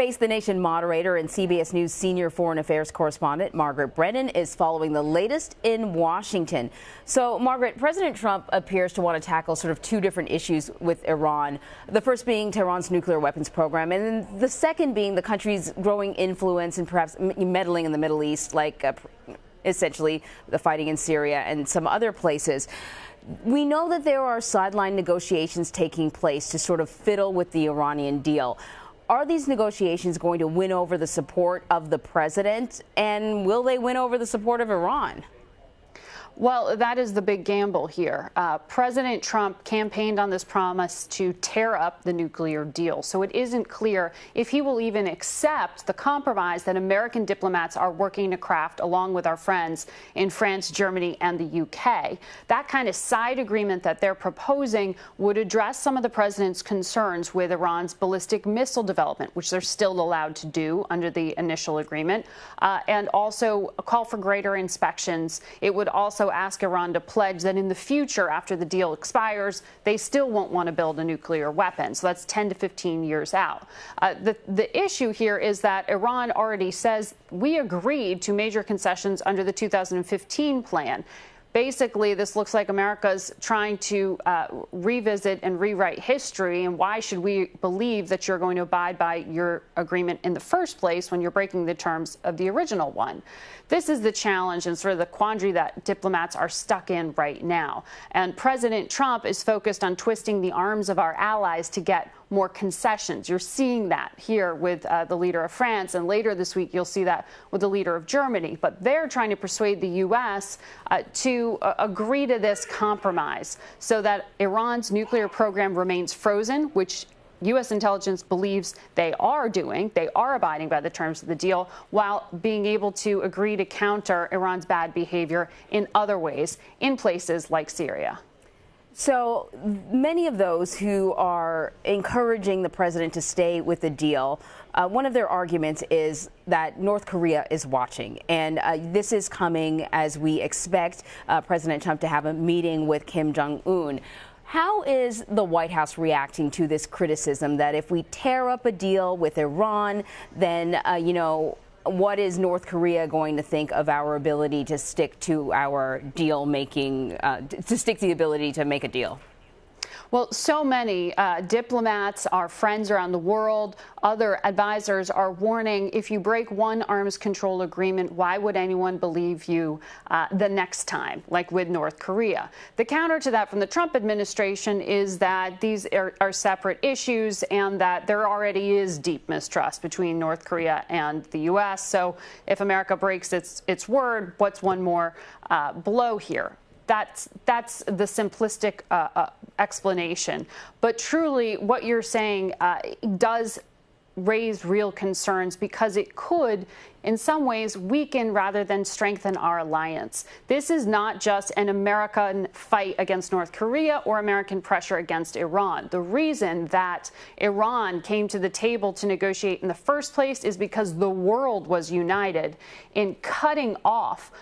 Face the Nation moderator and CBS News senior foreign affairs correspondent Margaret Brennan is following the latest in Washington. So, Margaret, President Trump appears to want to tackle sort of two different issues with Iran. The first being Tehran's nuclear weapons program, and then the second being the country's growing influence and perhaps meddling in the Middle East, like essentially the fighting in Syria and some other places. We know that there are sideline negotiations taking place to sort of fiddle with the Iranian deal. Are these negotiations going to win over the support of the president, and will they win over the support of Iran? Well, that is the big gamble here. President Trump campaigned on this promise to tear up the nuclear deal. So it isn't clear if he will even accept the compromise that American diplomats are working to craft along with our friends in France, Germany, and the UK. That kind of side agreement that they're proposing would address some of the president's concerns with Iran's ballistic missile development, which they're still allowed to do under the initial agreement, and also a call for greater inspections. It would also ask Iran to pledge that in the future, after the deal expires, they still won't want to build a nuclear weapon. So that's 10 to 15 years out. The issue here is that Iran already says we agreed to major concessions under the 2015 plan. Basically, this looks like America's trying to revisit and rewrite history. And why should we believe that you're going to abide by your agreement in the first place when you're breaking the terms of the original one? This is the challenge and sort of the quandary that diplomats are stuck in right now. And President Trump is focused on twisting the arms of our allies to get more concessions. You're seeing that here with the leader of France, and later this week you'll see that with the leader of Germany. But they're trying to persuade the U.S. To agree to this compromise so that Iran's nuclear program remains frozen, which U.S. intelligence believes they are doing. They are abiding by the terms of the deal, while being able to agree to counter Iran's bad behavior in other ways in places like Syria. So many of those who are encouraging the president to stay with the deal, one of their arguments is that North Korea is watching. And this is coming as we expect President Trump to have a meeting with Kim Jong-un. How is the White House reacting to this criticism that if we tear up a deal with Iran, then, what is North Korea going to think of our ability to stick to our deal making, to stick to the ability to make a deal? Well, so many diplomats, our friends around the world, other advisors are warning, if you break one arms control agreement, why would anyone believe you the next time, like with North Korea? The counter to that from the Trump administration is that these are separate issues and that there already is deep mistrust between North Korea and the U.S. So if America breaks its word, what's one more blow here? That's the simplistic explanation. But truly, what you're saying does raise real concerns because it could, in some ways, weaken rather than strengthen our alliance. This is not just an American fight against North Korea or American pressure against Iran. The reason that Iran came to the table to negotiate in the first place is because the world was united in cutting off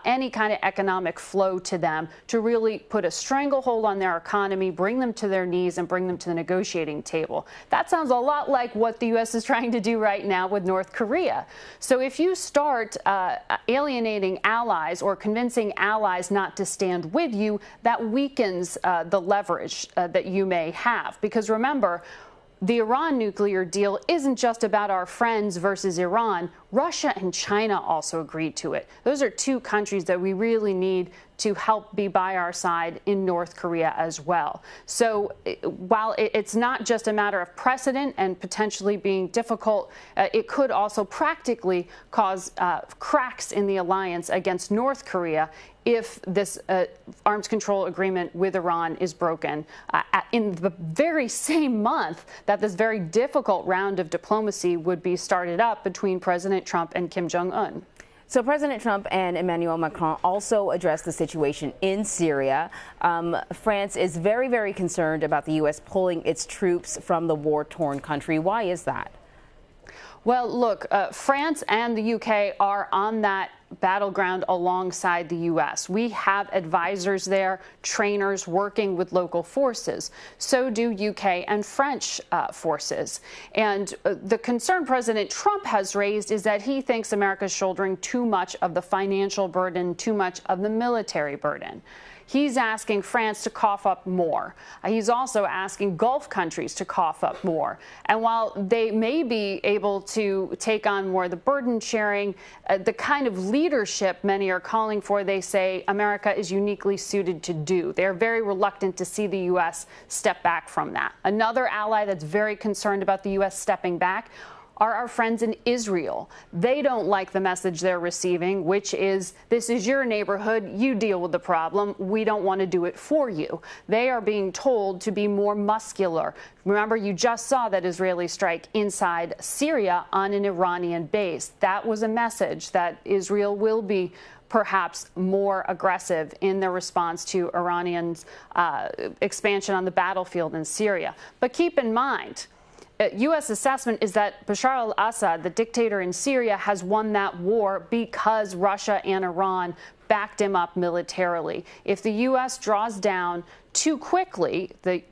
any kind of economic flow to them to really put a stranglehold on their economy, bring them to their knees, and bring them to the negotiating table. That sounds a lot like what the U.S. is trying to do right now with North Korea. So if you start alienating allies or convincing allies not to stand with you, that weakens the leverage that you may have. Because remember, the Iran nuclear deal isn't just about our friends versus Iran. Russia and China also agreed to it. Those are two countries that we really need to help be by our side in North Korea as well. So while it's not just a matter of precedent and potentially being difficult, it could also practically cause cracks in the alliance against North Korea if this arms control agreement with Iran is broken in the very same month that this very difficult round of diplomacy would be started up between President Trump and Kim Jong-un. So President Trump and Emmanuel Macron also addressed the situation in Syria. France is very, very concerned about the U.S. pulling its troops from the war-torn country. Why is that? Well, look, France and the UK are on that battleground alongside the U.S. We have advisors there, trainers working with local forces. So do UK and French forces. And the concern President Trump has raised is that he thinks America is shouldering too much of the financial burden, too much of the military burden. He's asking France to cough up more. He's also asking Gulf countries to cough up more. And while they may be able to take on more of the burden sharing, the kind of leadership many are calling for, they say America is uniquely suited to do. They're very reluctant to see the U.S. step back from that. Another ally that's very concerned about the U.S. stepping back are our friends in Israel. They don't like the message they're receiving, which is, this is your neighborhood, you deal with the problem, we don't want to do it for you. They are being told to be more muscular. Remember, you just saw that Israeli strike inside Syria on an Iranian base. That was a message that Israel will be perhaps more aggressive in their response to Iranians' expansion on the battlefield in Syria. But keep in mind, U.S. assessment is that Bashar al-Assad, the dictator in Syria, has won that war because Russia and Iran backed him up militarily. If the U.S. draws down too quickly, the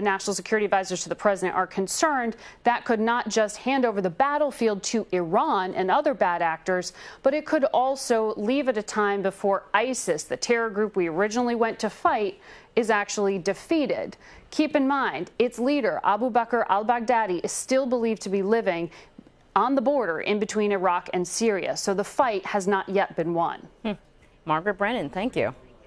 national security advisors to the president are concerned that could not just hand over the battlefield to Iran and other bad actors, but it could also leave at a time before ISIS, the terror group we originally went to fight, is actually defeated. Keep in mind, its leader, Abu Bakr al-Baghdadi, is still believed to be living on the border in between Iraq and Syria. So the fight has not yet been won. Margaret Brennan, thank you.